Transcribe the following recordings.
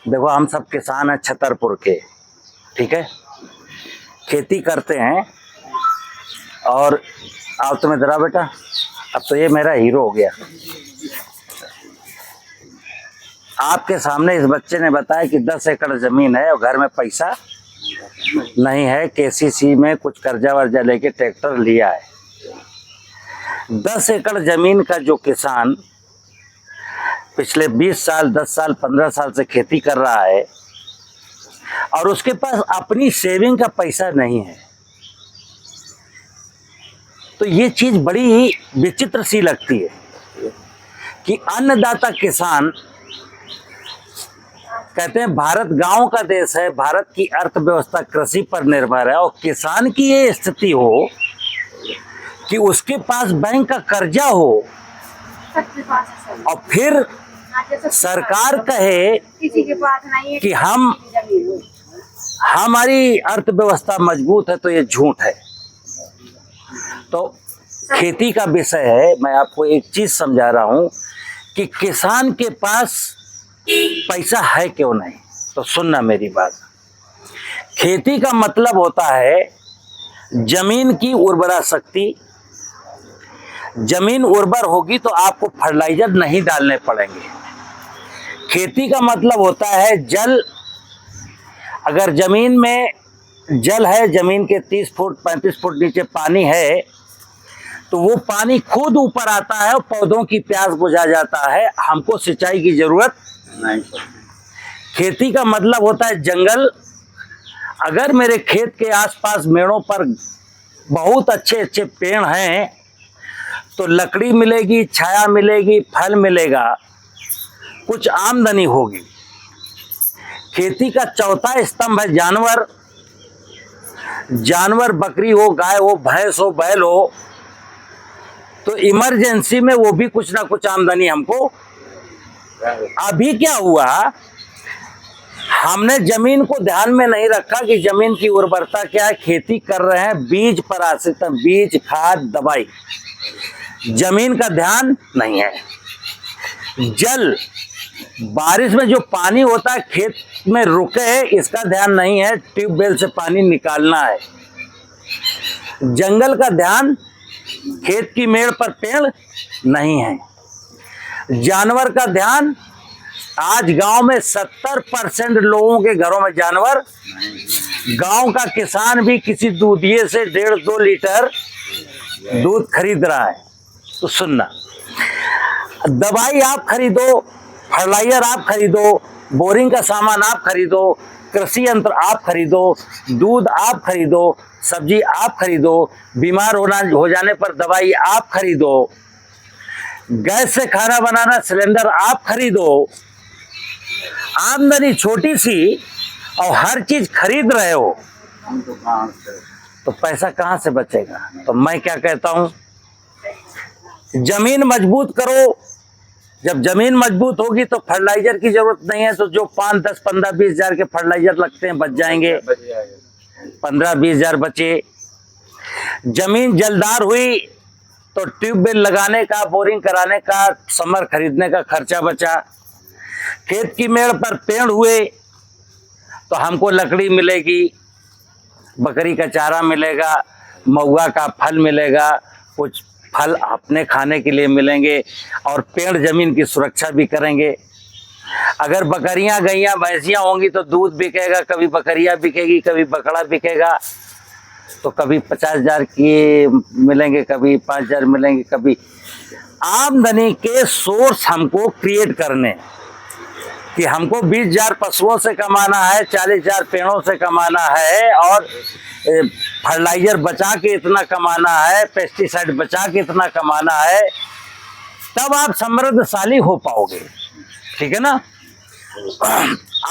देखो, हम सब किसान हैं छतरपुर के, ठीक है। खेती करते हैं और अब तो मैं जरा बेटा, अब तो ये मेरा हीरो हो गया। आपके सामने इस बच्चे ने बताया कि 10 एकड़ जमीन है और घर में पैसा नहीं है, केसीसी में कुछ कर्जा वर्जा लेके ट्रैक्टर लिया है। 10 एकड़ जमीन का जो किसान पिछले 20 साल 10 साल 15 साल से खेती कर रहा है और उसके पास अपनी सेविंग का पैसा नहीं है, तो ये चीज बड़ी विचित्र सी लगती है कि अन्नदाता किसान, कहते हैं भारत गांव का देश है, भारत की अर्थव्यवस्था कृषि पर निर्भर है, और किसान की ये स्थिति हो कि उसके पास बैंक का कर्जा हो और फिर सरकार कहे कि हमारी अर्थव्यवस्था मजबूत है, तो ये झूठ है। तो खेती का विषय है, मैं आपको एक चीज समझा रहा हूं कि किसान के पास पैसा है क्यों नहीं। तो सुनना मेरी बात, खेती का मतलब होता है जमीन की उर्वरा शक्ति। जमीन उर्वर होगी तो आपको फर्टिलाइजर नहीं डालने पड़ेंगे। खेती का मतलब होता है जल। अगर जमीन में जल है, जमीन के 30 फुट 35 फुट नीचे पानी है, तो वो पानी खुद ऊपर आता है और पौधों की प्यास बुझा जाता है, हमको सिंचाई की जरूरत नहीं। खेती का मतलब होता है जंगल। अगर मेरे खेत के आसपास मेड़ों पर बहुत अच्छे अच्छे पेड़ हैं तो लकड़ी मिलेगी, छाया मिलेगी, फल मिलेगा, कुछ आमदनी होगी। खेती का चौथा स्तंभ है जानवर। जानवर बकरी हो, गाय हो, भैंस हो, बैल हो, तो इमरजेंसी में वो भी कुछ ना कुछ आमदनी हमको। अभी क्या हुआ, हमने जमीन को ध्यान में नहीं रखा कि जमीन की उर्वरता क्या है। खेती कर रहे हैं बीज पर आश्रित, बीज, खाद, दवाई, जमीन का ध्यान नहीं है। जल, बारिश में जो पानी होता है खेत में रुके, इसका ध्यान नहीं है, ट्यूबवेल से पानी निकालना है। जंगल का ध्यान, खेत की मेड़ पर पेड़ नहीं है। जानवर का ध्यान, आज गांव में 70% लोगों के घरों में जानवर। गांव का किसान भी किसी दूधिये से 1.5-2 लीटर दूध खरीद रहा है। तो सुनना, दवाई आप खरीदो, फर्टिलाइजर आप खरीदो, बोरिंग का सामान आप खरीदो, कृषि यंत्र आप खरीदो, दूध आप खरीदो, सब्जी आप खरीदो, बीमार हो जाने पर दवाई आप खरीदो, गैस से खाना बनाना सिलेंडर आप खरीदो। आमदनी छोटी सी और हर चीज खरीद रहे हो, तो पैसा कहां से बचेगा। तो मैं क्या कहता हूं, जमीन मजबूत करो। जब जमीन मजबूत होगी तो फर्टिलाइजर की जरूरत नहीं है, तो जो 5, 10, 15, 20 हजार के फर्टिलाइजर लगते हैं बच जाएंगे, 15-20 हजार बचे। जमीन जलदार हुई तो ट्यूबवेल लगाने का, बोरिंग कराने का, समर खरीदने का खर्चा बचा। खेत की मेड़ पर पेड़ हुए तो हमको लकड़ी मिलेगी, बकरी का चारा मिलेगा, महुआ का फल मिलेगा, कुछ फल अपने खाने के लिए मिलेंगे, और पेड़ जमीन की सुरक्षा भी करेंगे। अगर बकरियां, गैया, भैंसियां होंगी तो दूध बिकेगा, कभी बकरियां बिकेगी, कभी बकरा बिकेगा, तो कभी 50 हजार की मिलेंगे, कभी 5 हजार मिलेंगे। कभी आमदनी के सोर्स हमको क्रिएट करने, कि हमको 20 हजार पशुओं से कमाना है, 40 हजार पेड़ों से कमाना है, और फर्टिलाइजर बचा के इतना कमाना है, पेस्टिसाइड बचा के इतना कमाना है, तब आप समृद्धशाली हो पाओगे, ठीक है ना।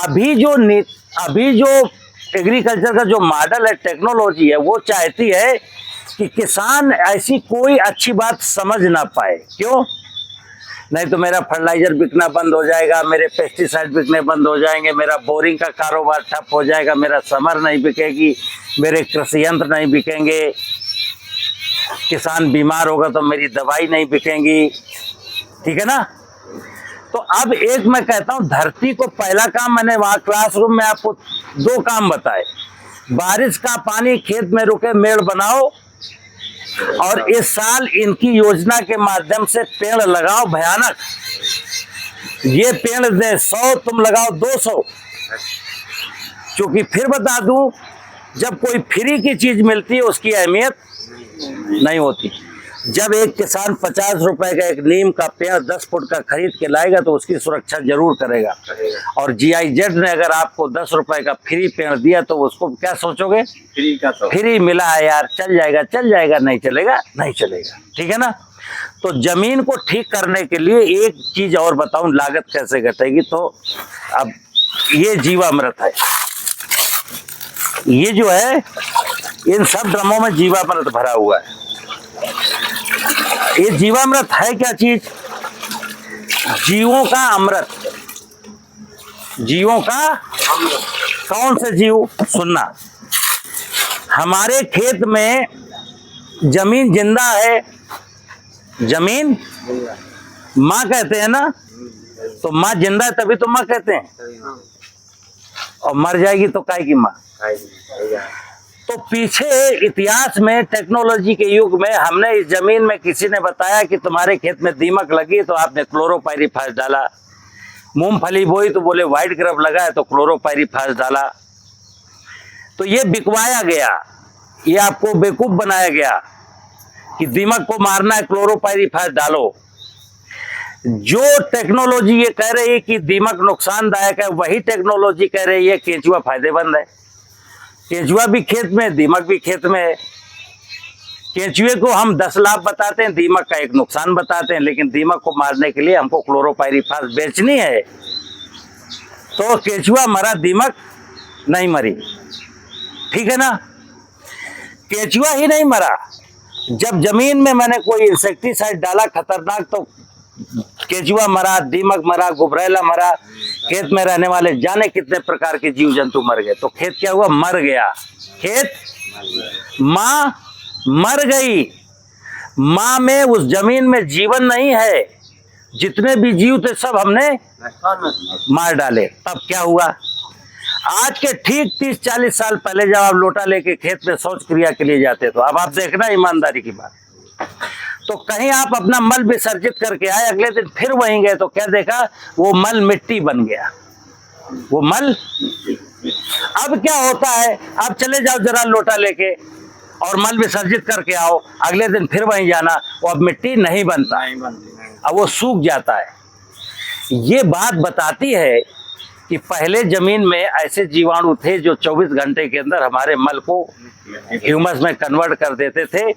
अभी जो एग्रीकल्चर का जो मॉडल है, टेक्नोलॉजी है, वो चाहती है कि किसान ऐसी कोई अच्छी बात समझ ना पाए। क्यों? नहीं तो मेरा फर्टिलाइजर बिकना बंद हो जाएगा, मेरे पेस्टिसाइड बिकने बंद हो जाएंगे, मेरा बोरिंग का कारोबार ठप हो जाएगा, मेरा समर नहीं बिकेगी, मेरे कृषि यंत्र नहीं बिकेंगे, किसान बीमार होगा तो मेरी दवाई नहीं बिकेंगी, ठीक है ना। तो अब एक मैं कहता हूं, धरती को पहला काम, मैंने वहां क्लासरूम में आपको 2 काम बताए। बारिश का पानी खेत में रुके मेड़ बनाओ, और इस साल इनकी योजना के माध्यम से पेड़ लगाओ भयानक। ये पेड़ दे 100, तुम लगाओ 200। क्योंकि फिर बता दूं, जब कोई फ्री की चीज मिलती है उसकी अहमियत नहीं होती। जब एक किसान 50 रुपए का एक नीम का पेड़ 10 फुट का खरीद के लाएगा तो उसकी सुरक्षा जरूर करेगा। और GIZ ने अगर आपको 10 रुपए का फ्री पेड़ दिया तो उसको क्या सोचोगे, फ्री का तो फ्री मिला है यार, चल जाएगा चल जाएगा, नहीं चलेगा नहीं चलेगा, ठीक है ना। तो जमीन को ठीक करने के लिए एक चीज और बताऊं, लागत कैसे घटेगी। तो अब ये जीवामृत है, ये जो है इन सब ड्रमों में जीवामृत भरा हुआ है। ये जीवामृत है क्या चीज? जीवों का अमृत। जीवों का कौन से जीव? सुनना, हमारे खेत में जमीन जिंदा है, जमीन माँ कहते हैं ना, तो माँ जिंदा है तभी तो माँ कहते हैं, और मर जाएगी तो काय की माँ। तो पीछे इतिहास में टेक्नोलॉजी के युग में हमने इस जमीन में, किसी ने बताया कि तुम्हारे खेत में दीमक लगी तो आपने क्लोरोपाइरीफास डाला। मूंगफली बोई तो बोले व्हाइट ग्रब लगा है तो क्लोरोपाइरीफास डाला। तो ये बिकवाया गया, ये आपको बेवकूफ बनाया गया कि दीमक को मारना है क्लोरोपाइरीफास डालो। जो टेक्नोलॉजी ये कह रही है कि दीमक नुकसानदायक है, वही टेक्नोलॉजी कह रही है केंचुआ फायदेमंद है। केंचुआ भी खेत में, दीमक भी खेत में है। केंचुए को हम 10 लाभ बताते हैं, दीमक का 1 नुकसान बताते हैं, लेकिन दीमक को मारने के लिए हमको क्लोरोपाइरीफास बेचनी है। तो केंचुआ मरा, दीमक नहीं मरी, ठीक है ना। केंचुआ ही नहीं मरा, जब जमीन में मैंने कोई इंसेक्टिसाइड डाला खतरनाक तो केंचुआ मरा, दीमक मरा, गुबरैला मरा, खेत में रहने वाले जाने कितने प्रकार के जीव जंतु मर गए। तो खेत क्या हुआ? मर गया। खेत, माँ मर गई। माँ में, उस जमीन में जीवन नहीं है। जितने भी जीव थे सब हमने मार डाले। तब क्या हुआ? आज के ठीक 30-40 साल पहले जब आप लोटा लेके खेत में शौच क्रिया के लिए जाते तो अब आप देखना ईमानदारी की बात, तो कहीं आप अपना मल विसर्जित करके आए, अगले दिन फिर वहीं गए तो क्या देखा? वो मल मिट्टी बन गया, वो मल। अब क्या होता है, आप चले जाओ जरा लोटा लेके और मल विसर्जित करके आओ, अगले दिन फिर वहीं जाना, वो अब मिट्टी नहीं बनता, अब वो सूख जाता है। ये बात बताती है कि पहले जमीन में ऐसे जीवाणु थे जो 24 घंटे के अंदर हमारे मल को ह्यूमस में कन्वर्ट कर देते थे।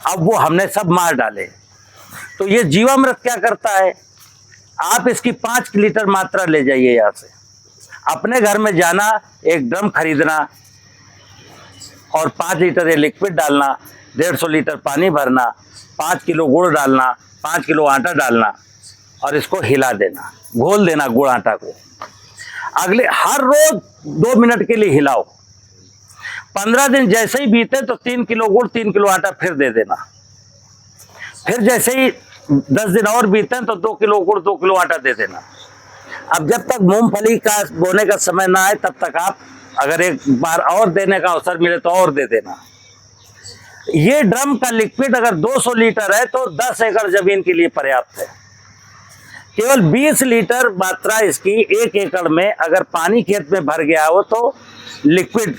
अब वो हमने सब मार डाले। तो ये जीवामृत क्या करता है? आप इसकी 5 लीटर मात्रा ले जाइए यहाँ से, अपने घर में जाना, एक ड्रम खरीदना और 5 लीटर ये लिक्विड डालना, 150 लीटर पानी भरना, 5 किलो गुड़ डालना, 5 किलो आटा डालना और इसको हिला देना, घोल देना गुड़ आटा को। अगले हर रोज 2 मिनट के लिए हिलाओ। 15 दिन जैसे ही बीते तो 3 किलो गुड़ 3 किलो आटा फिर दे देना। फिर जैसे ही 10 दिन और बीते तो 2 किलो गुड़ 2 किलो आटा दे देना। अब जब तक मूंगफली का बोने का समय ना आए तब तक आप अगर एक बार और देने का अवसर मिले तो और दे देना। ये ड्रम का लिक्विड अगर 200 लीटर है तो 10 एकड़ जमीन के लिए पर्याप्त है। केवल 20 लीटर मात्रा इसकी 1 एकड़ में अगर पानी खेत में भर गया हो तो लिक्विड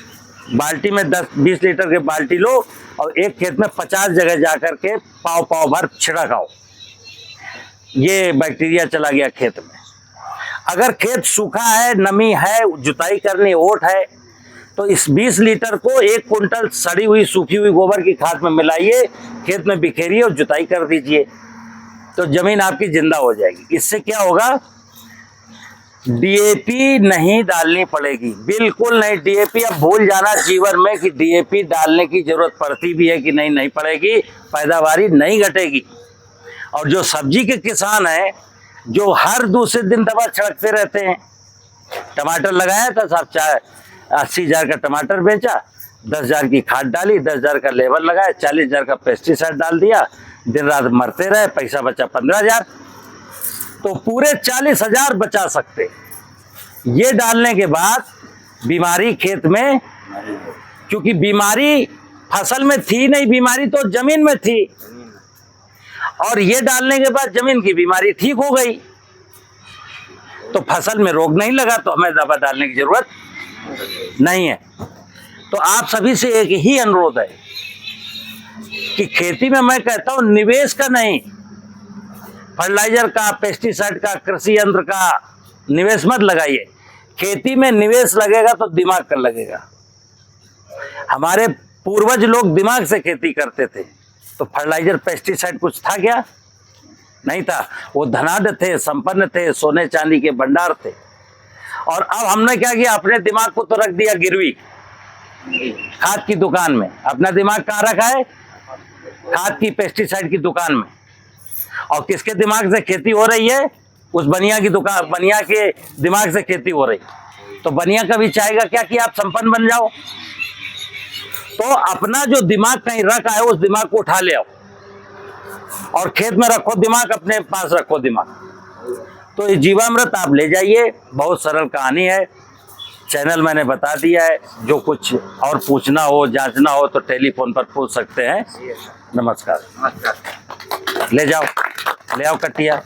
बाल्टी में 10-20 लीटर के बाल्टी लो और एक खेत में 50 जगह जाकर के पाव भर छिड़काओ, ये बैक्टीरिया चला गया खेत में। अगर खेत सूखा है, नमी है, जुताई करनी ओट है तो इस 20 लीटर को 1 कुंटल सड़ी हुई सूखी हुई गोबर की खाद में मिलाइए, खेत में बिखेरिए और जुताई कर दीजिए तो जमीन आपकी जिंदा हो जाएगी। इससे क्या होगा? डीएपी नहीं डालनी पड़ेगी, बिल्कुल नहीं। डीएपी अब भूल जाना जीवन में कि डीएपी डालने की जरूरत पड़ती भी है कि नहीं पड़ेगी, पैदावारी नहीं घटेगी। और जो सब्जी के किसान हैं जो हर दूसरे दिन दवा छिड़कते रहते हैं, टमाटर लगाया था साहब, चाहे 80,000 का टमाटर बेचा, 10,000 की खाद डाली, 10,000 का लेबर लगाया, 40,000 का पेस्टिसाइड डाल दिया, दिन रात मरते रहे, पैसा बचा 15,000। तो पूरे 40,000 बचा सकते। ये डालने के बाद बीमारी खेत में, क्योंकि बीमारी फसल में थी नहीं, बीमारी तो जमीन में थी, और ये डालने के बाद जमीन की बीमारी ठीक हो गई, तो फसल में रोग नहीं लगा, तो हमें दवा डालने की जरूरत नहीं है। तो आप सभी से एक ही अनुरोध है कि खेती में मैं कहता हूं निवेश का नहीं, फर्टिलाइजर का, पेस्टिसाइड का, कृषि यंत्र का निवेश मत लगाइए। खेती में निवेश लगेगा तो दिमाग का लगेगा। हमारे पूर्वज लोग दिमाग से खेती करते थे, तो फर्टिलाइजर पेस्टिसाइड कुछ था क्या? नहीं था। वो धनाढ्य थे, संपन्न थे, सोने चांदी के भंडार थे। और अब हमने क्या किया, अपने दिमाग को तो रख दिया गिरवी खाद की दुकान में। अपना दिमाग कहाँ रखा है? खाद की, पेस्टिसाइड की दुकान में। और किसके दिमाग से खेती हो रही है? उस बनिया की दुकान, बनिया के दिमाग से खेती हो रही। तो बनिया कभी चाहेगा क्या कि आप संपन्न बन जाओ? तो अपना जो दिमाग कहीं रखा है उस दिमाग को उठा ले आओ और खेत में रखो दिमाग, अपने पास रखो दिमाग। तो ये जीवामृत आप ले जाइए, बहुत सरल कहानी है, चैनल मैंने बता दिया है। जो कुछ और पूछना हो, जांचना हो तो टेलीफोन पर पूछ सकते हैं। नमस्कार। ले जाओ, ले आओ कटिया।